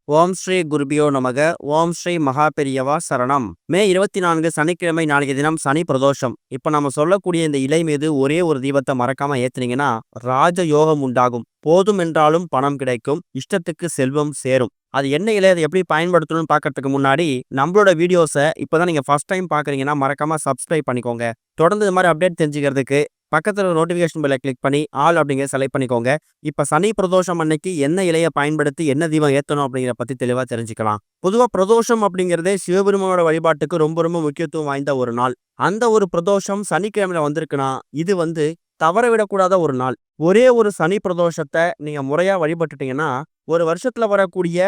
ஓம் ஸ்ரீ குருபியோ நமக. ஓம் ஸ்ரீ மகாபெரியவா சரணம். மே 24 சனிக்கிழமை நாளைய தினம் சனி பிரதோஷம். இப்ப நம்ம சொல்லக்கூடிய இந்த இலை மீது ஒரே ஒரு தீபத்தை மறக்காம ஏத்துனீங்கன்னா ராஜ யோகம் உண்டாகும். போதும் என்றாலும் பணம் கிடைக்கும், இஷ்டத்துக்கு செல்வம் சேரும். அது என்ன இலை, அதை எப்படி பயன்படுத்தணும்னு பார்க்கறதுக்கு முன்னாடி நம்மளோட வீடியோஸை இப்பதான் நீங்க ஃபர்ஸ்ட் டைம் பாக்குறீங்கன்னா மறக்காம சப்ஸ்கிரைப் பண்ணிக்கோங்க. தொடர்ந்து இது மாதிரி அப்டேட் தெரிஞ்சுக்கிறதுக்கு பக்கத்துல நோட்டிபிகேஷன் பெல்லை கிளிக் பண்ணி ஆல் அப்படிங்கிற செலக்ட் பண்ணிக்கோங்க. இப்ப சனி பிரதோஷம் அன்னைக்கு என்ன இலையை பயன்படுத்தி என்ன தீபம் ஏத்தணும் அப்படிங்கிற பத்தி தெளிவா தெரிஞ்சுக்கலாம். பொதுவா பிரதோஷம் அப்படிங்கிறதே சிவபெருமானோட வழிபாட்டுக்கு ரொம்ப ரொம்ப முக்கியத்துவம் வாய்ந்த ஒரு நாள். அந்த ஒரு பிரதோஷம் சனிக்கிழமையில வந்திருக்குன்னா இது தவற விடக்கூடாத ஒரு நாள். ஒரே ஒரு சனி பிரதோஷத்தை நீங்க முறையா வழிபட்டுட்டீங்கன்னா ஒரு வருஷத்துல வரக்கூடிய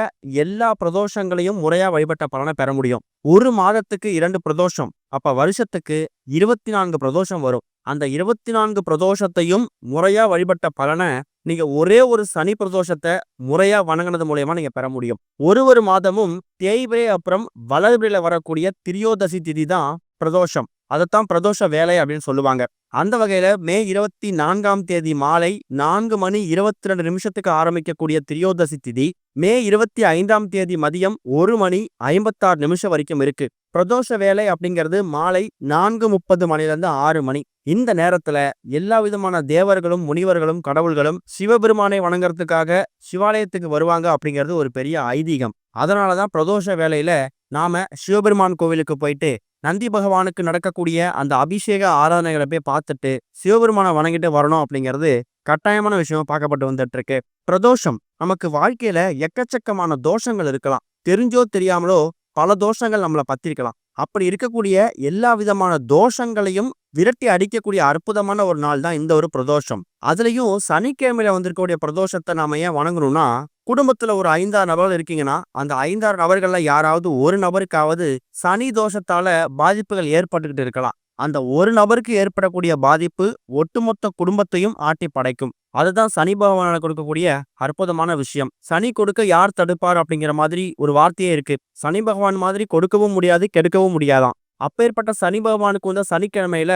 எல்லா பிரதோஷங்களையும் முறையா வழிபட்ட பலனை பெற முடியும். ஒரு மாதத்துக்கு 2 பிரதோஷம், அப்ப வருஷத்துக்கு 24 பிரதோஷம் வரும். அந்த 24 பிரதோஷத்தையும் முறையா வழிபட்ட பலனை நீங்க ஒரே ஒரு சனி பிரதோஷத்தை முறையா வணங்கினது மூலயமா நீங்க பெற முடியும். ஒரு மாதமும் தேய்பிரை அப்புறம் வளர்பிறையில வரக்கூடிய திரியோதசி திதி தான் பிரதோஷம். அதைத்தான் பிரதோஷ வேலை அப்படின்னு சொல்லுவாங்க. அந்த வகையில மே 24 மாலை 4:22 ஆரம்பிக்கக்கூடிய திரியோதசி திதி மே 25 மதியம் 1:56 வரைக்கும் இருக்கு. பிரதோஷ வேலை அப்படிங்கிறது மாலை 4:30 மணிலிருந்து 6 மணி. இந்த நேரத்துல எல்லா விதமான தேவர்களும் முனிவர்களும் கடவுள்களும் சிவபெருமானை வணங்குறதுக்காக சிவாலயத்துக்கு வருவாங்க அப்படிங்கிறது ஒரு பெரிய ஐதீகம். அதனாலதான் பிரதோஷ வேலையில நாம சிவபெருமான் கோவிலுக்கு போயிட்டு நந்தி பகவானுக்கு நடக்கக்கூடிய அந்த அபிஷேக ஆராதனைகளை போய் பார்த்துட்டு சிவபெருமானை வணங்கிட்டு வரணும் அப்படிங்கிறது கட்டாயமான விஷயம் பார்க்கப்பட்டு வந்துட்டு இருக்கு. பிரதோஷம் நமக்கு வாழ்க்கையில எக்கச்சக்கமான தோஷங்கள் இருக்கலாம். தெரிஞ்சோ தெரியாமலோ பல தோஷங்கள் நம்மளை பத்திருக்கலாம். அப்படி இருக்கக்கூடிய எல்லா விதமான தோஷங்களையும் விரட்டி அடிக்கக்கூடிய அற்புதமான ஒரு நாள் தான் இந்த ஒரு பிரதோஷம். அதுலயும் சனிக்கிழமையில வந்திருக்கக்கூடிய பிரதோஷத்தை நாம ஏன் வணங்கணும்னா, குடும்பத்துல ஒரு 5-6 நபர்கள் இருக்கீங்கன்னா அந்த 5-6 நபர்கள்ல யாராவது ஒரு நபருக்காவது சனி தோஷத்தால பாதிப்புகள் ஏற்பட்டுக்கிட்டு இருக்கலாம். அந்த ஒரு நபருக்கு ஏற்படக்கூடிய பாதிப்பு ஒட்டுமொத்த குடும்பத்தையும் ஆட்டி படைக்கும். அதுதான் சனி பகவான கொடுக்கக்கூடிய அற்புதமான விஷயம். சனி கொடுக்க யார் தடுப்பார் அப்படிங்கிற மாதிரி ஒரு வார்த்தையே இருக்கு. சனி பகவான் மாதிரி கொடுக்கவும் முடியாது, கெடுக்கவும் முடியாதான். அப்பேற்பட்ட சனி பகவானுக்கு சனிக்கிழமையில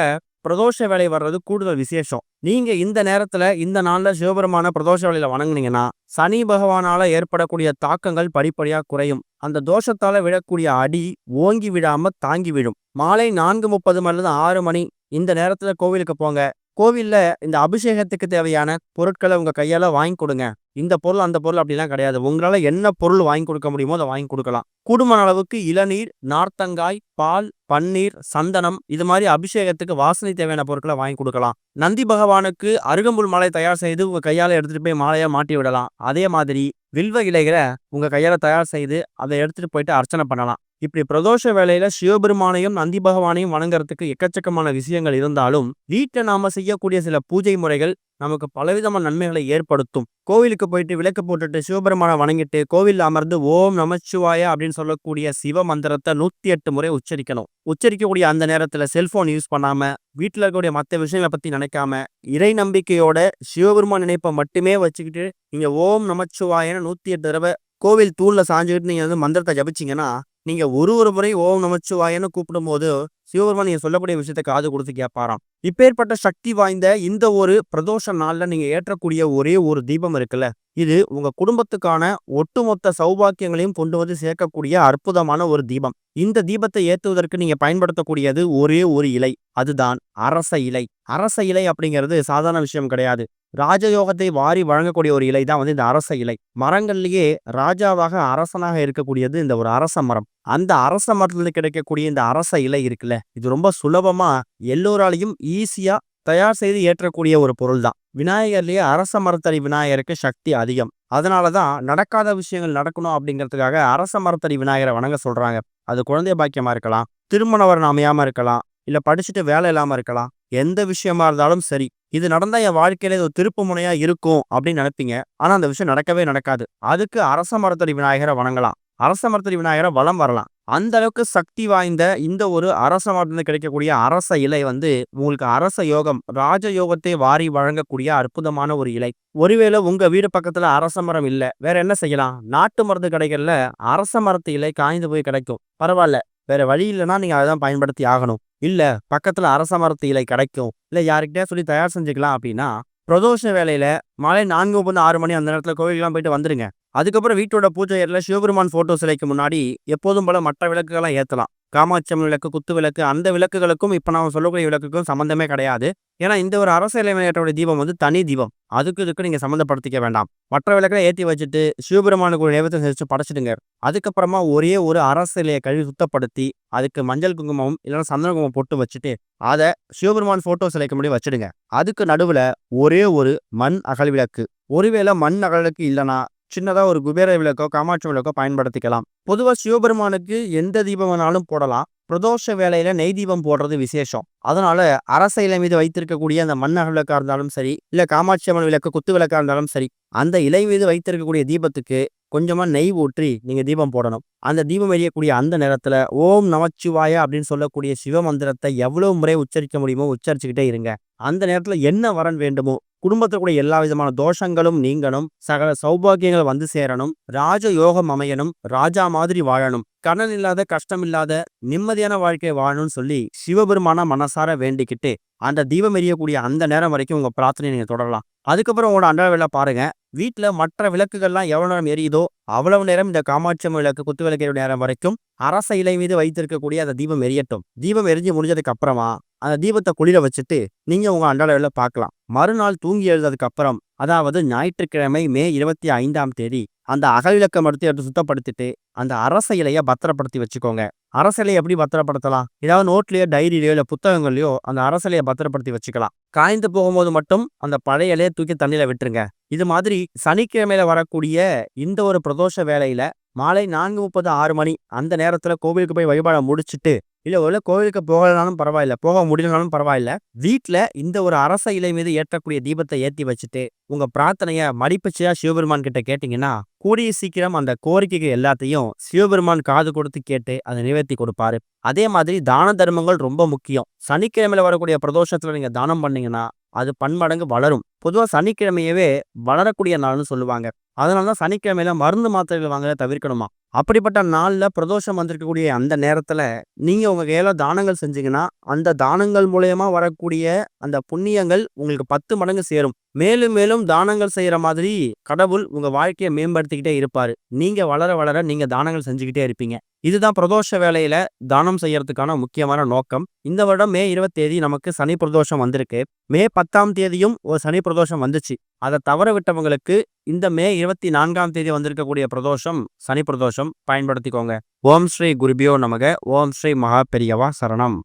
பிரதோஷ வேலை வர்றது கூடுதல் விசேஷம். நீங்க இந்த நேரத்துல இந்த நாள்ல சிவபெருமான பிரதோஷ வேலையில வணங்குனீங்கன்னா சனி பகவானால ஏற்படக்கூடிய தாக்கங்கள் படிப்படியா குறையும். அந்த தோஷத்தால விழக்கூடிய அடி ஓங்கி விடாம தாங்கி விடும். மாலை 4:30 மணிலிருந்து 6 மணி இந்த நேரத்துல கோவிலுக்கு போங்க. கோவில்ல இந்த அபிஷேகத்துக்கு தேவையான பொருட்களை உங்க கையால வாங்கி கொடுங்க. இந்த பொருள் அந்த பொருள் அப்படிலாம் கிடையாது. உங்களால என்ன பொருள் வாங்கி கொடுக்க முடியுமோ அதை வாங்கி கொடுக்கலாம். கூடுமான அளவுக்கு இளநீர், நார்த்தங்காய், பால், பன்னீர், சந்தனம் இது மாதிரி அபிஷேகத்துக்கு வாசனை தேவையான பொருட்களை வாங்கி கொடுக்கலாம். நந்தி பகவானுக்கு அருகம்புல் மாலை தயார் செய்து உங்க கையால எடுத்துட்டு போய் மாலையா மாட்டி விடலாம். அதே மாதிரி வில்வ இலைகளை உங்க கையால தயார் செய்து அதை எடுத்துட்டு போயிட்டு அர்ச்சனை பண்ணலாம். இப்படி பிரதோஷ வேளையில சிவபெருமானையும் நந்தி பகவானையும் வணங்குறதுக்கு எக்கச்சக்கமான விஷயங்கள் இருந்தாலும் வீட்டை நாம செய்யக்கூடிய சில பூஜை முறைகள் நமக்கு பலவிதமான நன்மைகளை ஏற்படுத்தும். கோவிலுக்கு போயிட்டு விளக்கு போட்டுட்டு சிவபெருமானை வணங்கிட்டு கோவில் அமர்ந்து ஓம் நமச்சிவாய அப்படின்னு சொல்லக்கூடிய சிவ மந்திரத்தை 108 முறை உச்சரிக்கணும். உச்சரிக்கக்கூடிய அந்த நேரத்துல செல்போன் யூஸ் பண்ணாம வீட்டுல இருக்கக்கூடிய மற்ற விஷயங்களை பத்தி நினைக்காம இறை நம்பிக்கையோட சிவபெருமான் நினைப்பை மட்டுமே வச்சுக்கிட்டு நீங்க ஓம் நமச்சிவாயன்னு 108 தடவை கோவில் தூள்ல சாஞ்சுக்கிட்டு நீங்க மந்திரத்தை ஜபிச்சீங்கன்னா நீங்க ஒரு முறை ஓம் நமச்சிவாயன்னு கூப்பிடும் போது சிவபெருமான் நீங்க சொல்லக்கூடிய விஷயத்த காது கொடுத்து கேட்பாராம். இப்பேற்பட்ட சக்தி வாய்ந்த இந்த ஒரு பிரதோஷ நாள்ல நீங்க ஏற்றக்கூடிய ஒரே ஒரு தீபம் இருக்குல்ல, இது உங்க குடும்பத்துக்கான ஒட்டுமொத்த சௌபாக்கியங்களையும் கொண்டு வந்து சேர்க்கக்கூடிய அற்புதமான ஒரு தீபம். இந்த தீபத்தை ஏற்றுவதற்கு நீங்க பயன்படுத்தக்கூடியது ஒரே ஒரு இலை, அதுதான் அரச இலை. அரச இலை அப்படிங்கிறது சாதாரண விஷயம் கிடையாது. ராஜயோகத்தை வாரி வழங்கக்கூடிய ஒரு இலை தான் இந்த அரச இலை. மரங்கள்லயே ராஜாவாக அரசனாக இருக்கக்கூடியது இந்த ஒரு அரச மரம். அந்த அரச மரத்துல கிடைக்கக்கூடிய இந்த அரச இலை இருக்குல்ல, இது ரொம்ப சுலபமா எல்லோராலையும் ஈஸியா தயார் செய்து ஏற்றக்கூடிய ஒரு பொருள் தான். விநாயகர்லயே அரச மரத்தடி விநாயகருக்கு சக்தி அதிகம். அதனாலதான் நடக்காத விஷயங்கள் நடக்கணும் அப்படிங்கிறதுக்காக அரச மரத்தடி விநாயகரை வணங்க சொல்றாங்க. அது குழந்தை பாக்கியமா இருக்கலாம், திருமண வரன் அமையாம இருக்கலாம், இல்ல படிச்சுட்டு வேலை இல்லாம இருக்கலாம். எந்த விஷயமா இருந்தாலும் சரி, இது நடந்தா என் வாழ்க்கையில இது ஒரு திருப்பு முனையா இருக்கும் அப்படின்னு நினைப்பீங்க. ஆனா அந்த விஷயம் நடக்கவே நடக்காது. அதுக்கு அரச மரத்தடி விநாயகரை வணங்கலாம். அரச மரத்தடி விநாயகரை வலம் வரலாம். அந்த அளவுக்கு சக்தி வாய்ந்த இந்த ஒரு அரச மரத்துல கிடைக்கக்கூடிய அரச இலை உங்களுக்கு அரச யோகம், ராஜ யோகத்தை வாரி வழங்கக்கூடிய அற்புதமான ஒரு இலை. ஒருவேளை உங்க வீடு பக்கத்துல அரச மரம் இல்ல, வேற என்ன செய்யலாம்? நாட்டு மருந்து கடைகள்ல அரச மரத்து இலை காய்ந்து போய் கிடைக்கும். பரவாயில்ல, வேற வழி இல்லைன்னா நீங்க அதான் பயன்படுத்தி ஆகணும். இல்ல பக்கத்துல அரச மரத்து இலை கிடைக்கும், இல்ல யாருக்கிட்டே சொல்லி தயார் செஞ்சுக்கலாம் அப்படின்னா பிரதோஷ வேலையில மாலை 4:30 6 மணி அந்த நேரத்துல கோவிலுக்கெல்லாம் போயிட்டு வந்துருங்க. அதுக்கப்புறம் வீட்டோட பூஜை அறையில சிவபெருமான் போட்டோ சிலைக்கு முன்னாடி எப்போதும் போல மற்ற விளக்குகளை ஏத்தலாம். காமாட்சி அம்மன் விளக்கு, குத்து விளக்கு, அந்த விளக்குகளுக்கும் இப்ப நாம சொல்லக்கூடிய விளக்குக்கும் சம்மந்தமே கிடையாது. ஏன்னா இந்த ஒரு அரச இறைவனேற்றோட தீபம் வந்து தனி தீபம். இதுக்கு நீங்க சம்மந்தப்படுத்திக்க வேண்டாம். மற்ற விளக்குல ஏத்தி வச்சுட்டு சிவபெருமானுக்கு ஒரு நைவேத்தியம் செஞ்சு படைச்சிடுங்க. அதுக்கப்புறமா ஒரே ஒரு அரச இலைய கழுவி சுத்தப்படுத்தி, அதுக்கு மஞ்சள் குங்குமம் இல்லைன்னா சந்தன குங்குமம் பொட்டு வச்சுட்டு, அத சிவபெருமான் போட்டோ சிலைக்கு முன்னாடி வச்சுடுங்க. அதுக்கு நடுவுல ஒரே ஒரு மண் அகல் விளக்கு. ஒருவேளை மண் அகல் விளக்கு இல்லைன்னா சின்னதா ஒரு குபேர விளக்கோ, காமாட்சி விளக்கோ பயன்படுத்திக்கலாம். பொதுவா சிவபெருமானுக்கு எந்த தீபம் வேணாலும் போடலாம். பிரதோஷ வேளையில நெய் தீபம் போடுறது விசேஷம். அதனால அரச இலை மீது வைத்திருக்கக்கூடிய அந்த மண் அகல் விளக்கா இருந்தாலும் சரி, இல்ல காமாட்சி அம்மன் விளக்கு, குத்து விளக்கா இருந்தாலும் சரி, அந்த இலை மீது வைத்திருக்கக்கூடிய தீபத்துக்கு கொஞ்சமா நெய் ஊற்றி நீங்க தீபம் போடணும். அந்த தீபம் எரியக்கூடிய அந்த நேரத்துல ஓம் நமச்சிவாய அப்படின்னு சொல்லக்கூடிய சிவ மந்திரத்தை எவ்வளவு முறை உச்சரிக்க முடியுமோ உச்சரிச்சுக்கிட்டே இருங்க. அந்த நேரத்துல என்ன வரன் வேண்டுமோ, குடும்பத்துல கூட எல்லா விதமான தோஷங்களும் நீங்கணும், சகல சௌபாகியங்கள் வந்து சேரணும், ராஜ யோகம் அமையணும், ராஜா மாதிரி வாழணும், கடன் இல்லாத, கஷ்டம் இல்லாத, நிம்மதியான வாழ்க்கையை வாழணும்னு சொல்லி சிவபெருமான மனசார வேண்டிக்கிட்டு அந்த தீபம் எரியக்கூடிய அந்த நேரம் வரைக்கும் உங்க பிரார்த்தனையை நீங்க தொடரலாம். அதுக்கப்புறம் உங்களோட அன்றாட வேலை பாருங்க. வீட்டுல மற்ற விளக்குகள்லாம் எவ்வளவு நேரம் எரியுதோ அவ்வளவு நேரம் இந்த காமாட்சி அம்மன் விளக்கு, குத்து விளக்கு நேரம் வரைக்கும் அரச இலை மீது வைத்திருக்கக்கூடிய அந்த தீபம் எரியட்டும். தீபம் எரிஞ்சு முடிஞ்சதுக்கு அப்புறமா அந்த தீபத்தை குளிர வச்சுட்டு நீங்க உங்க அன்றாட வேலை பார்க்கலாம். மறுநாள் தூங்கி எழுந்ததுக்கு அப்புறம், அதாவது ஞாயிற்றுக்கிழமை மே 25ஆம் தேதி அந்த அகல் விளக்கை மட்டும் எடுத்து சுத்தப்படுத்திட்டு அந்த அரச இலைய பத்திரப்படுத்தி வச்சுக்கோங்க. அரச இலையை எப்படி பத்திரப்படுத்தலாம்? ஏதாவது நோட்லயோ, டைரியிலயோ, இல்ல புத்தகங்கள்லயோ அந்த அரச இலையை பத்திரப்படுத்தி வச்சுக்கலாம். காய்ந்து போகும்போது மட்டும் அந்த பழைய இலையை தூக்கி தண்ணியில விட்டுருங்க. இது மாதிரி சனிக்கிழமையில வரக்கூடிய இந்த ஒரு பிரதோஷ வேளையில மாலை 4:30, 6 மணி அந்த நேரத்துல கோவிலுக்கு போய் வழிபாட முடிச்சுட்டு, இல்ல ஒரு கோவிலுக்கு போகலனாலும் பரவாயில்ல, போக முடியலனாலும் பரவாயில்ல, வீட்டுல இந்த ஒரு அரச இலை மீது ஏற்றக்கூடிய தீபத்தை ஏத்தி வச்சுட்டு உங்க பிரார்த்தனைய மடிப்பச்சையா சிவபெருமான் கிட்ட கேட்டீங்கன்னா, கூடிய சீக்கிரம் அந்த கோரிக்கைகள் எல்லாத்தையும் சிவபெருமான் காது கொடுத்து கேட்டு அதை நிறைவேற்றி கொடுப்பாரு. அதே மாதிரி தான தர்மங்கள் ரொம்ப முக்கியம். சனிக்கிழமையில வரக்கூடிய பிரதோஷத்துல நீங்க தானம் பண்ணீங்கன்னா அது பன்மடங்கு வளரும். பொதுவா சனிக்கிழமையவே வளரக்கூடிய நாள்னு சொல்லுவாங்க. அதனாலதான் சனிக்கிழமையில மருந்து மாத்திரைகள் வாங்க தவிர்க்கணுமா. அப்படிப்பட்ட நாள்ல பிரதோஷம் வந்திருக்கக்கூடிய அந்த நேரத்துல நீங்க உங்க கையில தானங்கள் செஞ்சீங்கன்னா, அந்த தானங்கள் மூலயமா வரக்கூடிய அந்த புண்ணியங்கள் உங்களுக்கு 10 மடங்கு சேரும். மேலும் மேலும் தானங்கள் செய்யற மாதிரி கடவுள் உங்க வாழ்க்கையை மேம்படுத்திக்கிட்டே இருப்பாரு. நீங்க வளர வளர நீங்க தானங்கள் செஞ்சுக்கிட்டே இருப்பீங்க. இதுதான் பிரதோஷ வேளையில தானம் செய்யறதுக்கான முக்கியமான நோக்கம். இந்த வருடம் மே 20 நமக்கு சனி பிரதோஷம் வந்திருக்கு. மே 10ஆம் தேதியும் ஒரு சனி பிரதோஷம் வந்துச்சு. அதை தவற விட்டவங்களுக்கு இந்த மே 24ஆம் தேதி வந்திருக்கக்கூடிய பிரதோஷம் சனி பிரதோஷம் பயன்படுத்திக்கோங்க. ஓம் ஸ்ரீ குருபியோ நமக. ஓம் ஸ்ரீ மகா பெரியவா சரணம்.